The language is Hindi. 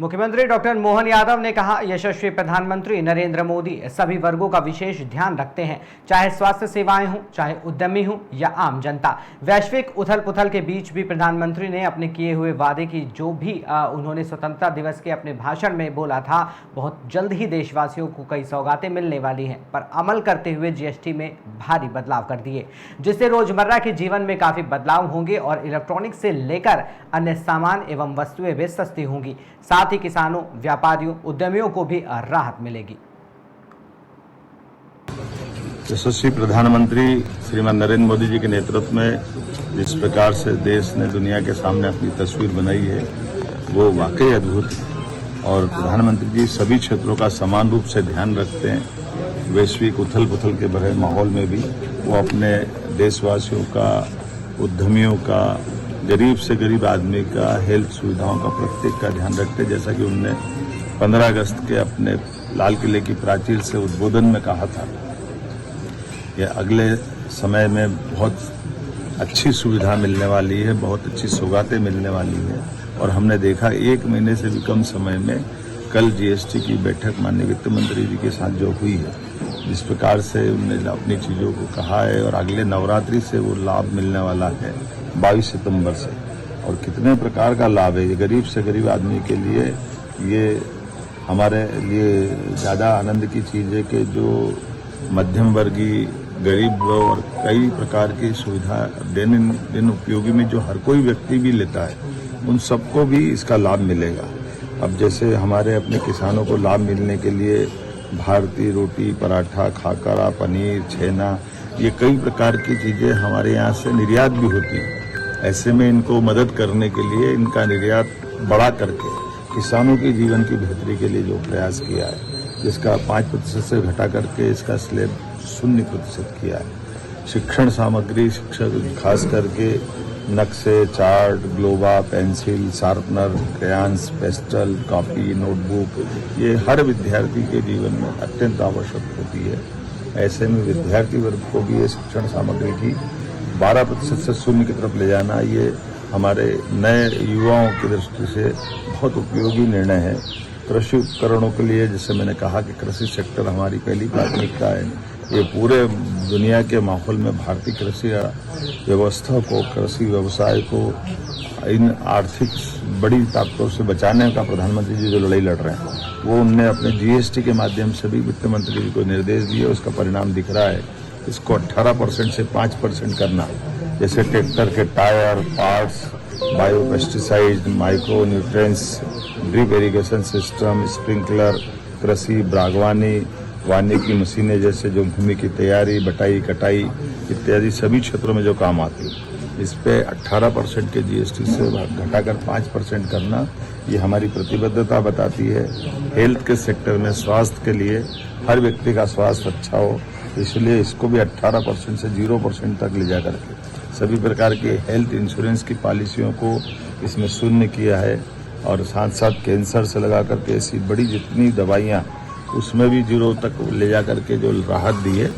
मुख्यमंत्री डॉक्टर मोहन यादव ने कहा, यशस्वी प्रधानमंत्री नरेंद्र मोदी सभी वर्गों का विशेष ध्यान रखते हैं, चाहे स्वास्थ्य सेवाएं हों, चाहे उद्यमी हों या आम जनता। वैश्विक उथल पुथल के बीच भी प्रधानमंत्री ने अपने किए हुए वादे की जो भी उन्होंने स्वतंत्रता दिवस के अपने भाषण में बोला था, बहुत जल्द ही देशवासियों को कई सौगातें मिलने वाली हैं, पर अमल करते हुए जीएसटी में भारी बदलाव कर दिए, जिससे रोजमर्रा के जीवन में काफी बदलाव होंगे और इलेक्ट्रॉनिक से लेकर अन्य सामान एवं वस्तुएं भी सस्ती होंगी। साथ ही किसानों, व्यापारियों, उद्यमियों को भी राहत मिलेगी। यशस्वी प्रधानमंत्री श्रीमान नरेंद्र मोदी जी के नेतृत्व में जिस प्रकार से देश ने दुनिया के सामने अपनी तस्वीर बनाई है, वो वाकई अद्भुत है। और प्रधानमंत्री जी सभी क्षेत्रों का समान रूप से ध्यान रखते हैं। वैश्विक उथल पुथल के भरे माहौल में भी वो अपने देशवासियों का, उद्यमियों का, गरीब से गरीब आदमी का, हेल्थ सुविधाओं का, प्रत्येक का ध्यान रखते, जैसा कि उनने 15 अगस्त के अपने लाल किले की प्राचीर से उद्बोधन में कहा था। यह अगले समय में बहुत अच्छी सुविधा मिलने वाली है, बहुत अच्छी सौगातें मिलने वाली है। और हमने देखा 1 महीने से भी कम समय में कल जीएसटी की बैठक माननीय वित्त मंत्री जी के साथ जो हुई है, जिस प्रकार से उन्होंने अपनी चीज़ों को कहा है, और अगले नवरात्रि से वो लाभ मिलने वाला है 22 सितंबर से। और कितने प्रकार का लाभ है ये गरीब से गरीब आदमी के लिए। ये हमारे लिए ज़्यादा आनंद की चीज़ है कि जो मध्यम वर्गीय, गरीब और कई प्रकार की सुविधा दिन उपयोगी में जो हर कोई व्यक्ति भी लेता है, उन सबको भी इसका लाभ मिलेगा। अब जैसे हमारे अपने किसानों को लाभ मिलने के लिए भारतीय रोटी, पराठा, खाकरा, पनीर, छेना, ये कई प्रकार की चीज़ें हमारे यहाँ से निर्यात भी होती हैं। ऐसे में इनको मदद करने के लिए इनका निर्यात बढ़ा करके किसानों के जीवन की बेहतरी के लिए जो प्रयास किया है, जिसका 5% से घटा करके इसका स्लैब 0% किया है। शिक्षण सामग्री, शिक्षक खास करके नक्शे, chart, globe, pencil, sharpener, crayons, pastel, copy, notebook, ये हर विद्यार्थी के जीवन में अत्यंत आवश्यक होती है। ऐसे में विद्यार्थी वर्ग को भी ये शिक्षण सामग्री की 12% से 0 की तरफ ले जाना, ये हमारे नए युवाओं की दृष्टि से बहुत उपयोगी निर्णय है। कृषि उपकरणों के लिए, जैसे मैंने कहा कि कृषि सेक्टर हमारी पहली प्राथमिकता है। ये पूरे दुनिया के माहौल में भारतीय कृषि व्यवस्था को, कृषि व्यवसाय को इन आर्थिक बड़ी ताकतों से बचाने का प्रधानमंत्री जी जो लड़ाई लड़ रहे हैं, वो उनने अपने जीएसटी के माध्यम से भी वित्त मंत्री जी को निर्देश दिए। उसका परिणाम दिख रहा है। इसको 18% से 5% करना, जैसे ट्रैक्टर के tyre, parts, biopesticide, micro nutrients, drip irrigation system, sprinkler, कृषि, बागवानी, वानिकी मशीनें, जैसे जो भूमि की तैयारी, बटाई, कटाई इत्यादि सभी क्षेत्रों में जो काम आती है, इस पे 18% के जीएसटी से घटाकर 5% करना, ये हमारी प्रतिबद्धता बताती है। हेल्थ के सेक्टर में, स्वास्थ्य के लिए हर व्यक्ति का स्वास्थ्य अच्छा हो, इसलिए इसको भी 18% से 0% तक ले जा करके सभी प्रकार के हेल्थ इंश्योरेंस की पॉलिसियों को इसमें 0 किया है। और साथ साथ कैंसर से लगा करके ऐसी बड़ी जितनी दवाइयाँ, उसमें भी 0 तक ले जा करके जो राहत दी है।